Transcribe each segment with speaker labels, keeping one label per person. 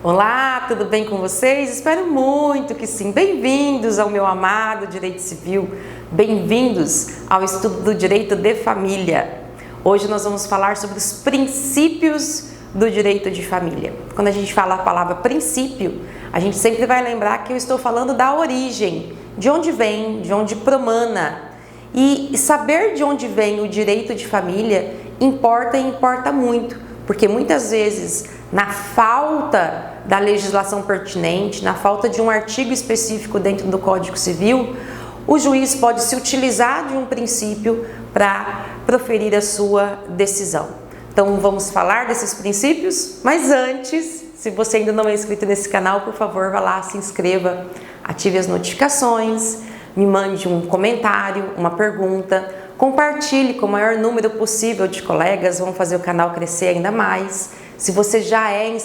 Speaker 1: Olá, tudo bem com vocês? Espero muito que sim. Bem-vindos ao meu amado Direito Civil, bem-vindos ao estudo do Direito de Família. Hoje nós vamos falar sobre os princípios do direito de família. Quando a gente fala a palavra princípio, a gente sempre vai lembrar que eu estou falando da origem, de onde vem, de onde promana. E saber de onde vem o direito de família importa e importa muito, porque muitas vezes, na falta da legislação pertinente, na falta de um artigo específico dentro do Código Civil, o juiz pode se utilizar de um princípio para proferir a sua decisão. Então vamos falar desses princípios, mas antes, se você ainda não é inscrito nesse canal, por favor, vá lá, se inscreva, ative as notificações, me mande um comentário, uma pergunta, compartilhe com o maior número possível de colegas, vamos fazer o canal crescer ainda mais. Se você já é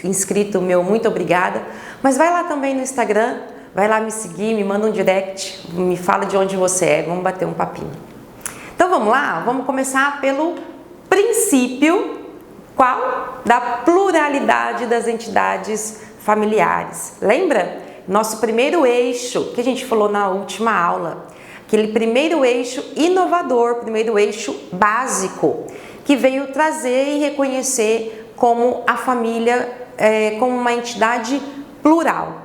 Speaker 1: inscrito, meu muito obrigada, mas vai lá também no Instagram, vai lá me seguir, me manda um direct, me fala de onde você é, vamos bater um papinho. Então vamos lá, vamos começar pelo princípio, qual? Da pluralidade das entidades familiares. Lembra? Nosso primeiro eixo, que a gente falou na última aula, aquele primeiro eixo inovador, primeiro eixo básico, que veio trazer e reconhecer como a família como uma entidade plural.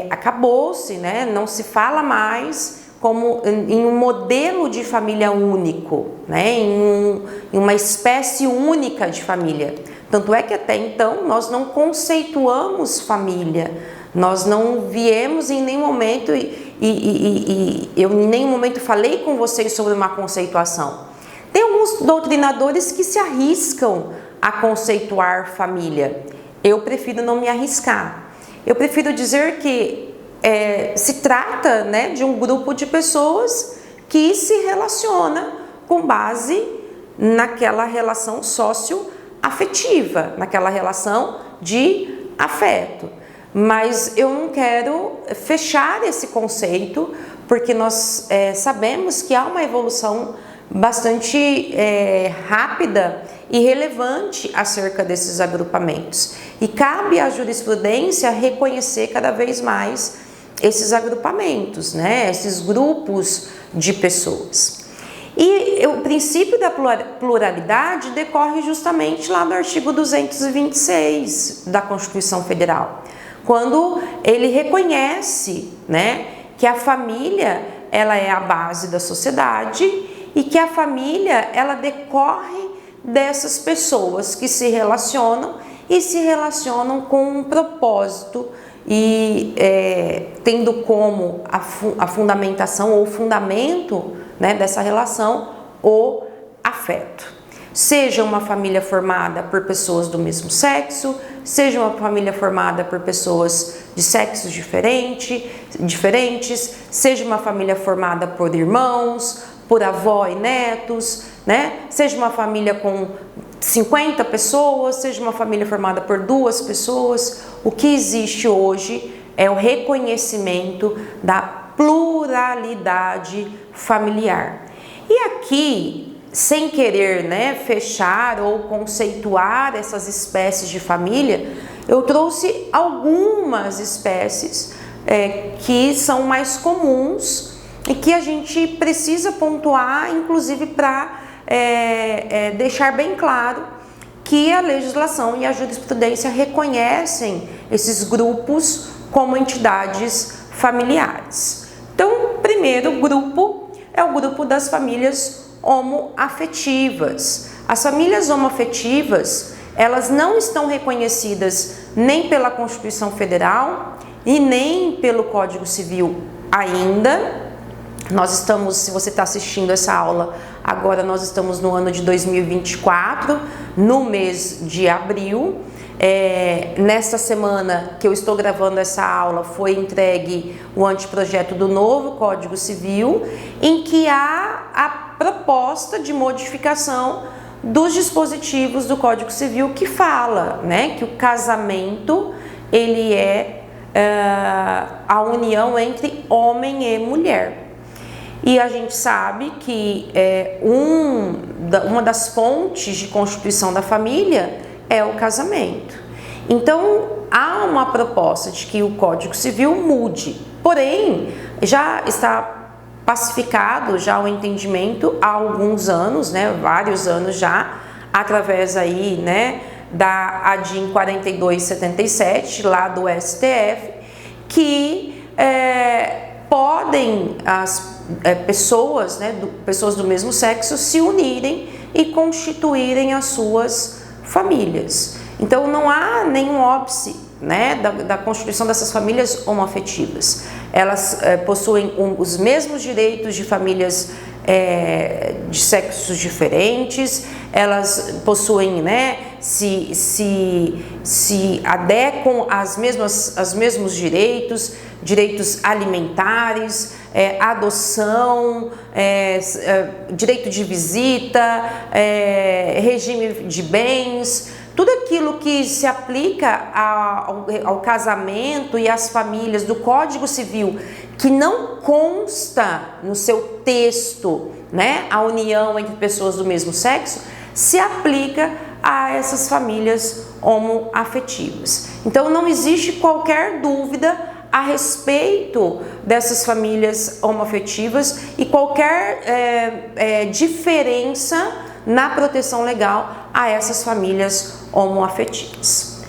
Speaker 1: Acabou-se, né? Não se fala mais como em um modelo de família único, né? Em uma espécie única de família. Tanto é que até então nós não conceituamos família, nós não viemos em nenhum momento eu em nenhum momento falei com vocês sobre uma conceituação. Tem alguns doutrinadores que se arriscam a conceituar família. Eu prefiro não me arriscar. Eu prefiro dizer que se trata, né, de um grupo de pessoas que se relaciona com base naquela relação socioafetiva, naquela relação de afeto. Mas eu não quero fechar esse conceito, porque nós sabemos que há uma evolução bastante rápida e relevante acerca desses agrupamentos. E cabe à jurisprudência reconhecer cada vez mais esses agrupamentos, né? Esses grupos de pessoas. E o princípio da pluralidade decorre justamente lá do artigo 226 da Constituição Federal, quando ele reconhece, né, que a família ela é a base da sociedade e que a família ela decorre dessas pessoas que se relacionam com um propósito e tendo como a fundamentação ou o fundamento, né, dessa relação o afeto. Seja uma família formada por pessoas do mesmo sexo, seja uma família formada por pessoas de sexos diferentes, seja uma família formada por irmãos, por avó e netos, né? Seja uma família com 50 pessoas, seja uma família formada por 2 pessoas. O que existe hoje é o reconhecimento da pluralidade familiar. E aqui, sem querer, né, fechar ou conceituar essas espécies de família, eu trouxe algumas espécies que são mais comuns e que a gente precisa pontuar, inclusive para deixar bem claro que a legislação e a jurisprudência reconhecem esses grupos como entidades familiares. Então, o primeiro grupo é o grupo das famílias homoafetivas. As famílias homoafetivas, elas não estão reconhecidas nem pela Constituição Federal e nem pelo Código Civil ainda. Nós estamos, se você está assistindo essa aula, agora nós estamos no ano de 2024, no mês de abril. Nesta semana que eu estou gravando essa aula, foi entregue o anteprojeto do novo Código Civil, em que há a proposta de modificação dos dispositivos do Código Civil que fala, né, que o casamento ele é a união entre homem e mulher. E a gente sabe que uma das fontes de constituição da família é o casamento. Então, há uma proposta de que o Código Civil mude, porém, já está pacificado já o entendimento há alguns anos, né, vários anos já, através aí, né, da ADIM 4277, lá do STF, que podem as pessoas, né, pessoas do mesmo sexo se unirem e constituírem as suas famílias. Então não há nenhum óbice, né, da constituição dessas famílias homoafetivas. Elas possuem os mesmos direitos de famílias de sexos diferentes, elas possuem, né, se adequam aos mesmos direitos alimentares, adoção, direito de visita, regime de bens, tudo aquilo que se aplica ao casamento e às famílias do Código Civil, que não consta no seu texto, né, a união entre pessoas do mesmo sexo, se aplica a essas famílias homoafetivas. Então não existe qualquer dúvida a respeito dessas famílias homoafetivas e qualquer diferença na proteção legal a essas famílias homoafetivas.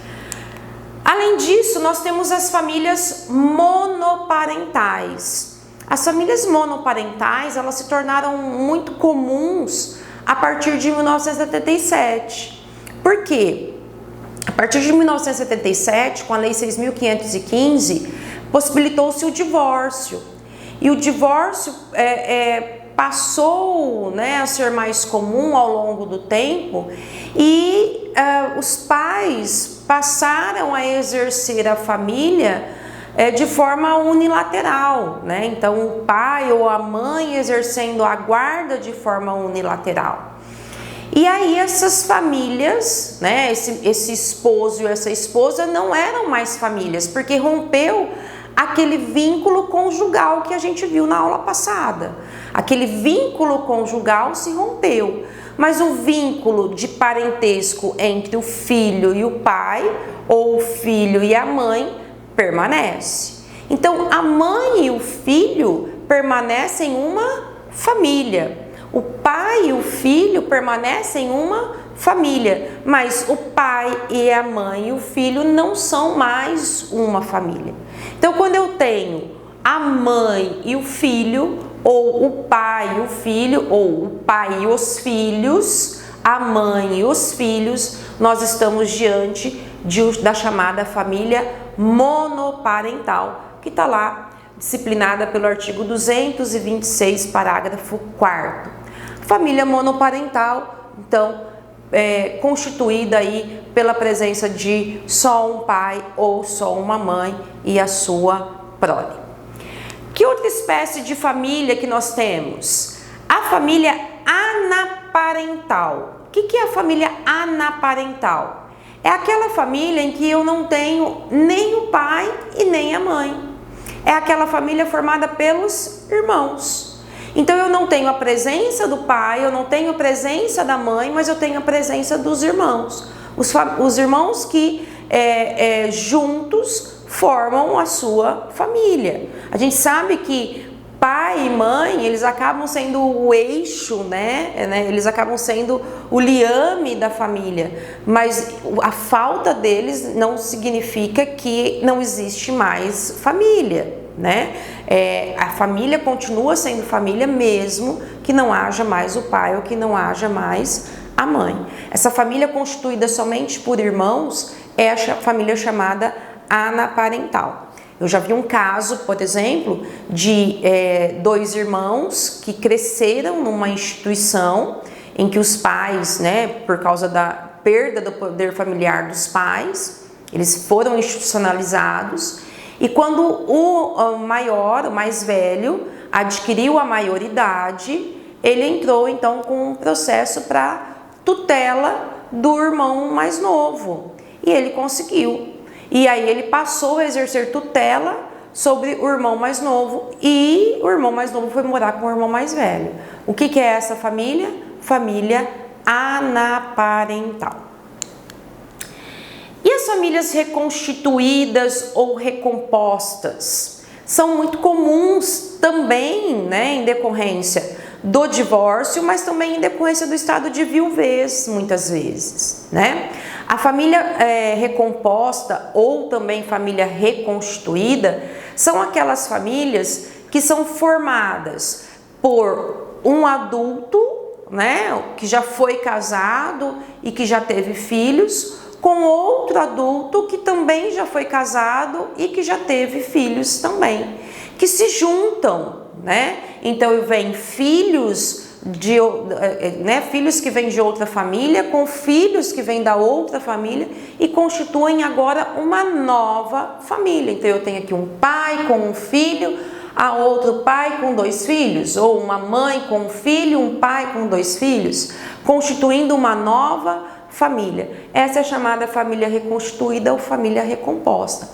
Speaker 1: Além disso, nós temos as famílias monoparentais. As famílias monoparentais, elas se tornaram muito comuns a partir de 1977. Por quê? A partir de 1977, com a Lei 6.515, possibilitou-se o divórcio. E o divórcio passou, né, a ser mais comum ao longo do tempo e os pais passaram a exercer a família de forma unilateral, né? Então o pai ou a mãe exercendo a guarda de forma unilateral. E aí essas famílias, né, esse esposo e essa esposa não eram mais famílias, porque rompeu aquele vínculo conjugal que a gente viu na aula passada. Aquele vínculo conjugal se rompeu, mas o vínculo de parentesco entre o filho e o pai, ou o filho e a mãe, permanece. Então, a mãe e o filho permanecem uma família. O pai e o filho permanecem uma família, mas o pai e a mãe e o filho não são mais uma família. Então, quando eu tenho a mãe e o filho, ou o pai e o filho, ou o pai e os filhos, a mãe e os filhos, nós estamos diante da chamada família monoparental, que está lá disciplinada pelo artigo 226, parágrafo 4º. Família monoparental, então, constituída aí pela presença de só um pai ou só uma mãe e a sua prole. Que outra espécie de família que nós temos? A família anaparental. O que é a família anaparental? É aquela família em que eu não tenho nem o pai e nem a mãe. É aquela família formada pelos irmãos. Então eu não tenho a presença do pai, eu não tenho a presença da mãe, mas eu tenho a presença dos irmãos. Os irmãos que juntos formam a sua família. A gente sabe que pai e mãe, eles acabam sendo o eixo, né? Eles acabam sendo o liame da família, mas a falta deles não significa que não existe mais família, né? A família continua sendo família mesmo que não haja mais o pai ou que não haja mais a mãe. Essa família constituída somente por irmãos é a família chamada anaparental. Eu já vi um caso, por exemplo, de dois irmãos que cresceram numa instituição em que os pais, né, por causa da perda do poder familiar dos pais, eles foram institucionalizados, e quando o mais velho, adquiriu a maioridade, ele entrou então com um processo para tutela do irmão mais novo, e ele conseguiu. E aí ele passou a exercer tutela sobre o irmão mais novo e o irmão mais novo foi morar com o irmão mais velho. O que é essa família? Família anaparental. E as famílias reconstituídas ou recompostas? São muito comuns também, né, em decorrência do divórcio, mas também em decorrência do estado de viuvez, muitas vezes, né? A família recomposta ou também família reconstituída são aquelas famílias que são formadas por um adulto, né, que já foi casado e que já teve filhos, com outro adulto que também já foi casado e que já teve filhos também, que se juntam, né? Então vem filhos filhos que vêm de outra família com filhos que vêm da outra família e constituem agora uma nova família. Então eu tenho aqui um pai com um filho, a outro pai com 2 filhos, ou uma mãe com um filho, um pai com 2 filhos, constituindo uma nova família. Essa é a chamada família reconstituída ou família recomposta.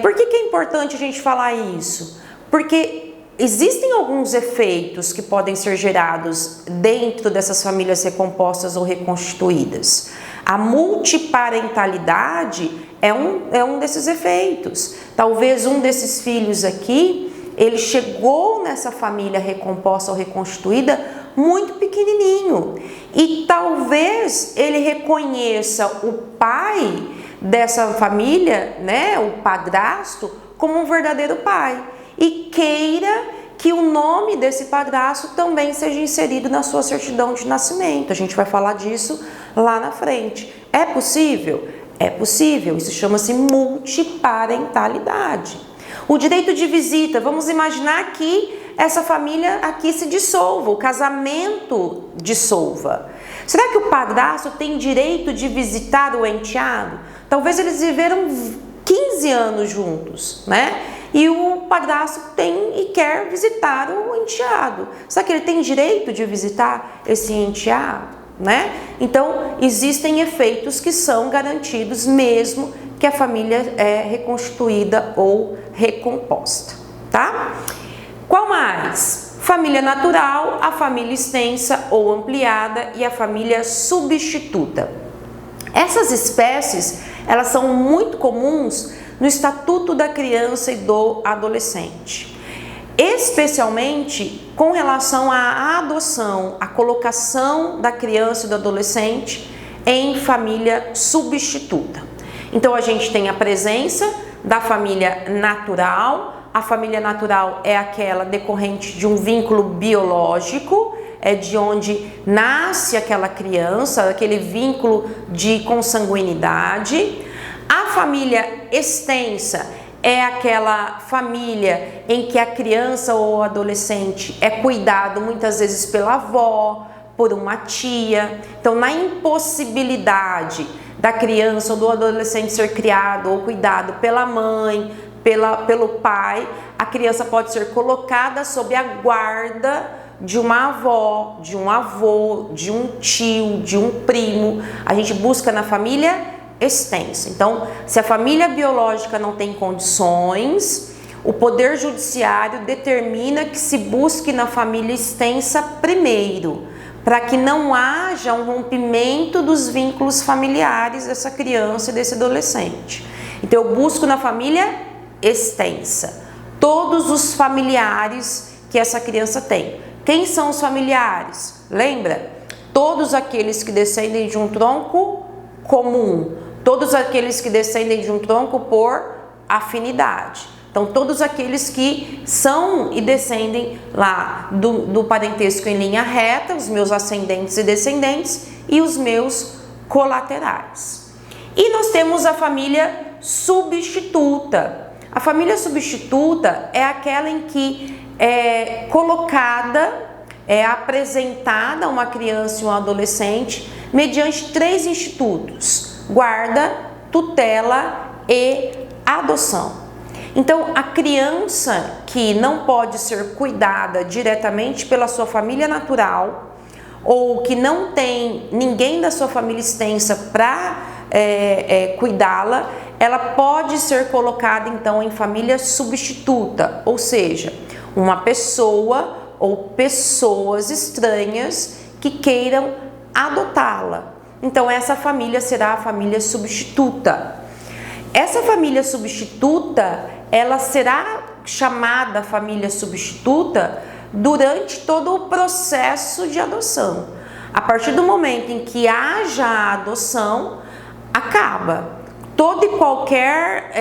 Speaker 1: Por que é importante a gente falar isso? Porque existem alguns efeitos que podem ser gerados dentro dessas famílias recompostas ou reconstituídas. A multiparentalidade é um desses efeitos. Talvez um desses filhos aqui, ele chegou nessa família recomposta ou reconstituída muito pequenininho. E talvez ele reconheça o pai dessa família, né, o padrasto, como um verdadeiro pai. E queira que o nome desse padrasto também seja inserido na sua certidão de nascimento. A gente vai falar disso lá na frente. É possível? É possível. Isso chama-se multiparentalidade. O direito de visita, vamos imaginar que essa família aqui se dissolva, o casamento dissolva. Será que o padrasto tem direito de visitar o enteado? Talvez eles viveram 15 anos juntos, né? E o padrasto tem e quer visitar o enteado. Será que ele tem direito de visitar esse enteado, né? Então, existem efeitos que são garantidos mesmo que a família é reconstituída ou recomposta, tá? Qual mais? Família natural, a família extensa ou ampliada e a família substituta. Essas espécies, elas são muito comuns no Estatuto da Criança e do Adolescente, especialmente com relação à adoção, a colocação da criança e do adolescente em família substituta. Então a gente tem a presença da família natural. A família natural é aquela decorrente de um vínculo biológico, é de onde nasce aquela criança, aquele vínculo de consanguinidade. A família extensa é aquela família em que a criança ou o adolescente é cuidado muitas vezes pela avó, por uma tia. Então, na impossibilidade da criança ou do adolescente ser criado ou cuidado pela mãe, pelo pai, a criança pode ser colocada sob a guarda de uma avó, de um avô, de um tio, de um primo. A gente busca na família extensa. Então, se a família biológica não tem condições, o Poder Judiciário determina que se busque na família extensa primeiro, para que não haja um rompimento dos vínculos familiares dessa criança e desse adolescente. Então, eu busco na família extensa todos os familiares que essa criança tem. Quem são os familiares? Lembra? Todos aqueles que descendem de um tronco comum, todos aqueles que descendem de um tronco por afinidade. Então, todos aqueles que são e descendem lá do parentesco em linha reta, os meus ascendentes e descendentes e os meus colaterais. E nós temos a família substituta. A família substituta é aquela em que é colocada, é apresentada uma criança e um adolescente mediante 3 institutos: guarda, tutela e adoção. Então, a criança que não pode ser cuidada diretamente pela sua família natural ou que não tem ninguém da sua família extensa para cuidá-la, ela pode ser colocada então em família substituta, ou seja, uma pessoa ou pessoas estranhas que queiram adotá-la. então essa família será a família substituta. Essa família substituta, ela será chamada família substituta durante todo o processo de adoção. A partir do momento em que haja a adoção, acaba toda e qualquer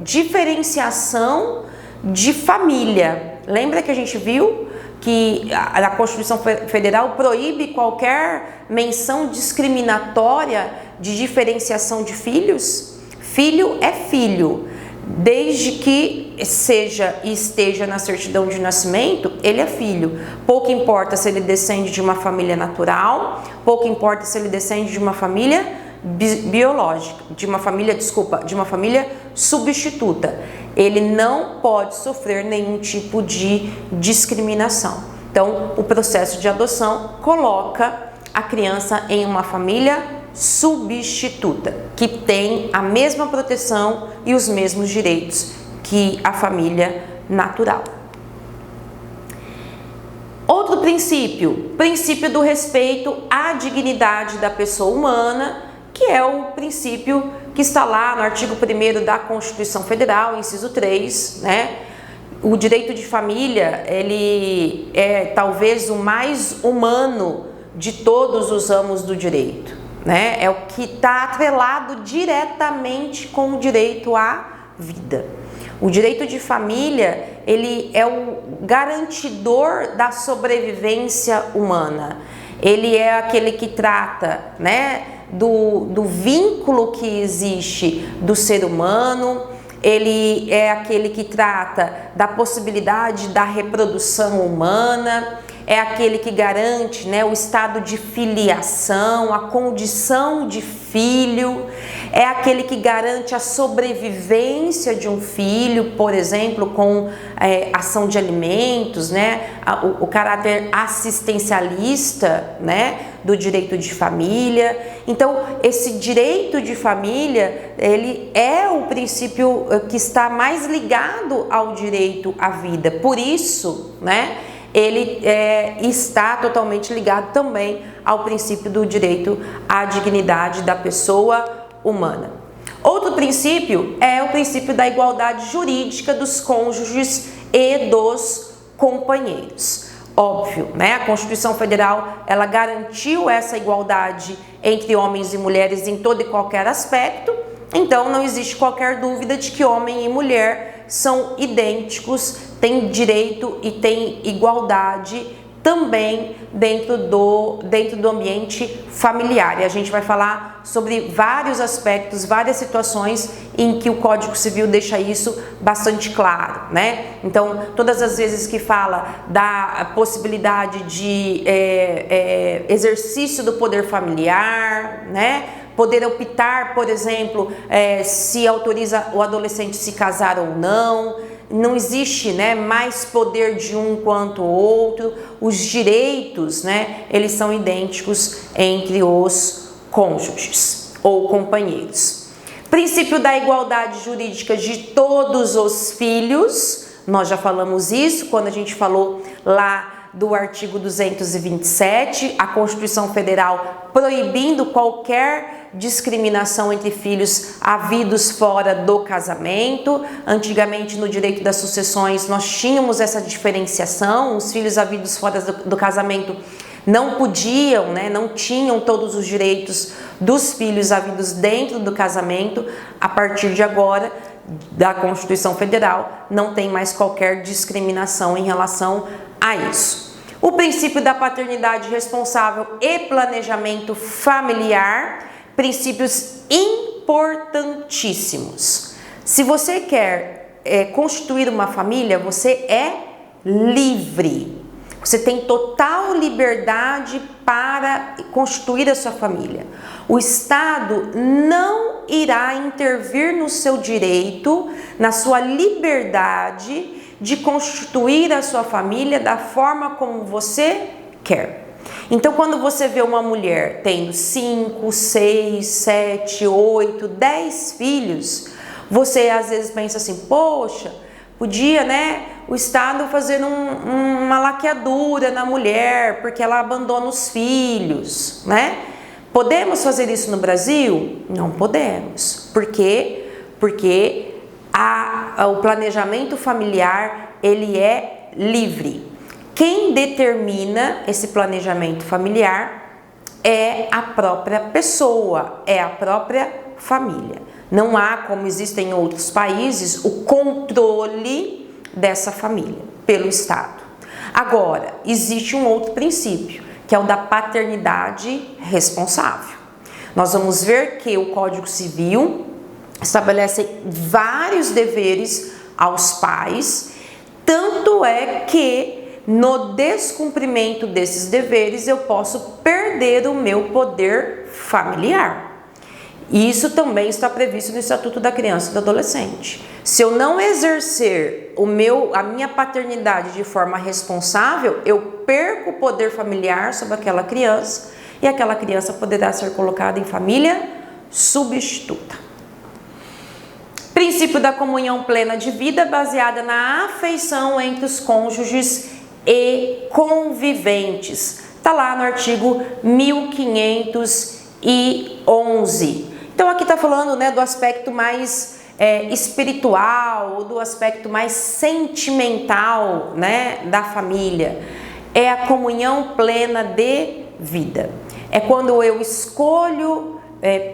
Speaker 1: diferenciação de família. Lembra que a gente viu que a Constituição Federal proíbe qualquer menção discriminatória de diferenciação de filhos? Filho é filho, desde que seja e esteja na certidão de nascimento, ele é filho. Pouco importa se ele descende de uma família natural, pouco importa se ele descende de uma família biológica, de uma família substituta. Ele não pode sofrer nenhum tipo de discriminação. Então, o processo de adoção coloca a criança em uma família substituta, que tem a mesma proteção e os mesmos direitos que a família natural. Outro princípio do respeito à dignidade da pessoa humana, que é o princípio que está lá no artigo 1º da Constituição Federal, inciso 3, né? O direito de família, ele é talvez o mais humano de todos os ramos do direito, né? É o que está atrelado diretamente com o direito à vida. O direito de família, ele é o garantidor da sobrevivência humana. Ele é aquele que trata, né, do vínculo que existe do ser humano. Ele é aquele que trata da possibilidade da reprodução humana, é aquele que garante, né, o estado de filiação, a condição de filho, é aquele que garante a sobrevivência de um filho, por exemplo, com ação de alimentos, né, o caráter assistencialista, né, do direito de família. Então, esse direito de família, ele é o princípio que está mais ligado ao direito à vida. Por isso, né, ele está totalmente ligado também ao princípio do direito à dignidade da pessoa humana. Outro princípio é o princípio da igualdade jurídica dos cônjuges e dos companheiros. Óbvio, né? A Constituição Federal, ela garantiu essa igualdade entre homens e mulheres em todo e qualquer aspecto, então não existe qualquer dúvida de que homem e mulher são idênticos, têm direito e têm igualdade também dentro do ambiente familiar. E a gente vai falar sobre vários aspectos, várias situações em que o Código Civil deixa isso bastante claro, né? Então, todas as vezes que fala da possibilidade de exercício do poder familiar, né? Poder optar, por exemplo, se autoriza o adolescente se casar ou não. Não existe, né, mais poder de um quanto o outro. Os direitos, né, eles são idênticos entre os cônjuges ou companheiros. Princípio da igualdade jurídica de todos os filhos. Nós já falamos isso quando a gente falou lá do artigo 227, a Constituição Federal proibindo qualquer discriminação entre filhos havidos fora do casamento. Antigamente, no direito das sucessões, nós tínhamos essa diferenciação. Os filhos havidos fora do casamento não podiam, né, não tinham todos os direitos dos filhos havidos dentro do casamento. A partir de agora, da Constituição Federal, não tem mais qualquer discriminação em relação a isso. O princípio da paternidade responsável e planejamento familiar, princípios importantíssimos. Se você quer constituir uma família, você é livre. Você tem total liberdade para constituir a sua família. O Estado não irá intervir no seu direito, na sua liberdade de constituir a sua família da forma como você quer. Então, quando você vê uma mulher tendo 5, 6, 7, 8, 10 filhos, você às vezes pensa assim, poxa, podia, né, o Estado fazer uma laqueadura na mulher, porque ela abandona os filhos, né? Podemos fazer isso no Brasil? Não podemos. Por quê? Porque o planejamento familiar, ele é livre. Quem determina esse planejamento familiar é a própria pessoa, é a própria família. Não há, como existem em outros países, o controle dessa família pelo Estado. Agora, existe um outro princípio, que é o da paternidade responsável. Nós vamos ver que o Código Civil estabelece vários deveres aos pais, tanto é que no descumprimento desses deveres eu posso perder o meu poder familiar. Isso também está previsto no Estatuto da Criança e do Adolescente. Se eu não exercer a minha paternidade de forma responsável, eu perco o poder familiar sobre aquela criança e aquela criança poderá ser colocada em família substituta. Princípio da comunhão plena de vida baseada na afeição entre os cônjuges e conviventes. Está lá no artigo 1511. Então aqui está falando, né, do aspecto mais espiritual, do aspecto mais sentimental, né, da família. É a comunhão plena de vida. É quando eu escolho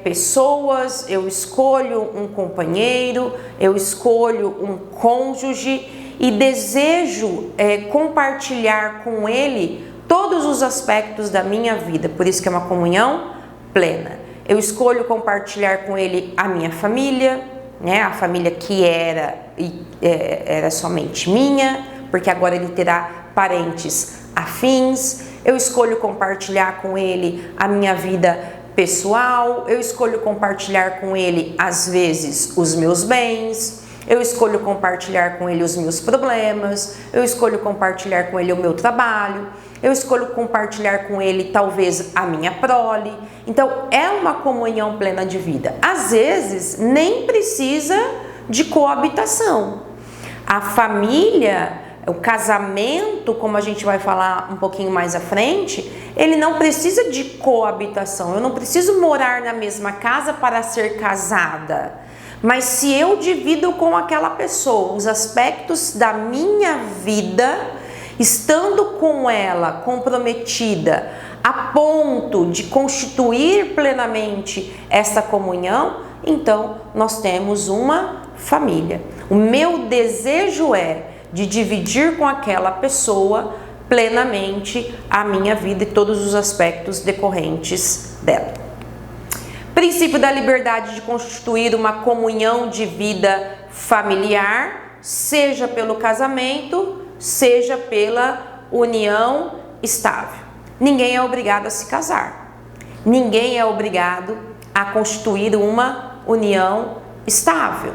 Speaker 1: pessoas, eu escolho um companheiro, eu escolho um cônjuge e desejo compartilhar com ele todos os aspectos da minha vida. Por isso que é uma comunhão plena. Eu escolho compartilhar com ele a minha família, né? A família que era somente minha, porque agora ele terá parentes afins. Eu escolho compartilhar com ele a minha vida pessoal, eu escolho compartilhar com ele, às vezes, os meus bens, eu escolho compartilhar com ele os meus problemas, eu escolho compartilhar com ele o meu trabalho, eu escolho compartilhar com ele, talvez, a minha prole. Então, é uma comunhão plena de vida. Às vezes, nem precisa de coabitação. A família, o casamento, como a gente vai falar um pouquinho mais à frente, ele não precisa de coabitação. Eu não preciso morar na mesma casa para ser casada. Mas se eu divido com aquela pessoa os aspectos da minha vida, estando com ela comprometida a ponto de constituir plenamente essa comunhão, então nós temos uma família. O meu desejo é de dividir com aquela pessoa plenamente a minha vida e todos os aspectos decorrentes dela. Princípio da liberdade de constituir uma comunhão de vida familiar, seja pelo casamento, seja pela união estável. Ninguém é obrigado a se casar. Ninguém é obrigado a constituir uma união estável.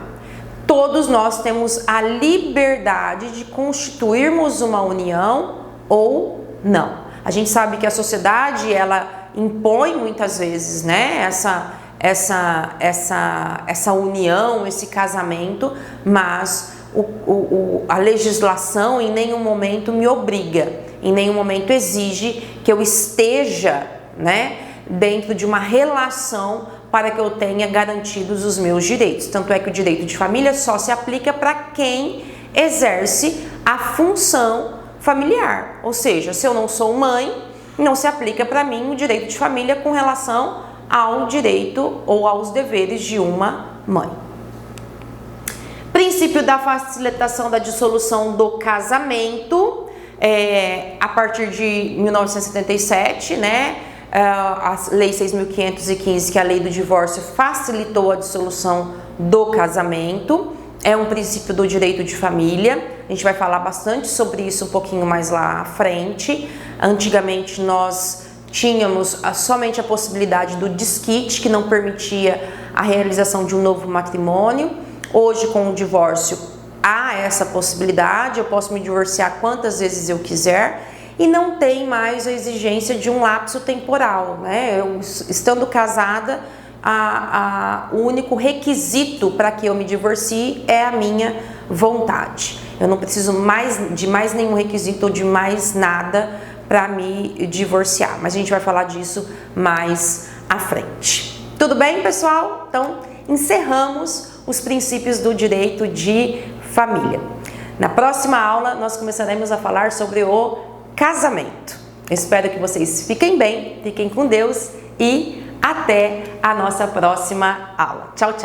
Speaker 1: Todos nós temos a liberdade de constituirmos uma união ou não. A gente sabe que a sociedade, ela impõe muitas vezes, né, essa união, esse casamento, mas a legislação em nenhum momento me obriga, em nenhum momento exige que eu esteja, né, dentro de uma relação para que eu tenha garantidos os meus direitos. Tanto é que o direito de família só se aplica para quem exerce a função familiar. Ou seja, se eu não sou mãe, não se aplica para mim o direito de família com relação ao direito ou aos deveres de uma mãe. Princípio da facilitação da dissolução do casamento, a partir de 1977, né? A Lei 6.515, que é a lei do divórcio, facilitou a dissolução do casamento. É um princípio do direito de família. A gente vai falar bastante sobre isso um pouquinho mais lá à frente. Antigamente nós tínhamos somente a possibilidade do desquite, que não permitia a realização de um novo matrimônio. Hoje, com o divórcio, há essa possibilidade. Eu posso me divorciar quantas vezes eu quiser. E não tem mais a exigência de um lapso temporal, né? Eu, estando casada, o único requisito para que eu me divorcie é a minha vontade. Eu não preciso de mais nenhum requisito ou de mais nada para me divorciar. Mas a gente vai falar disso mais à frente. Tudo bem, pessoal? Então, encerramos os princípios do direito de família. Na próxima aula, nós começaremos a falar sobre o casamento. Espero que vocês fiquem bem, fiquem com Deus e até a nossa próxima aula. Tchau, tchau!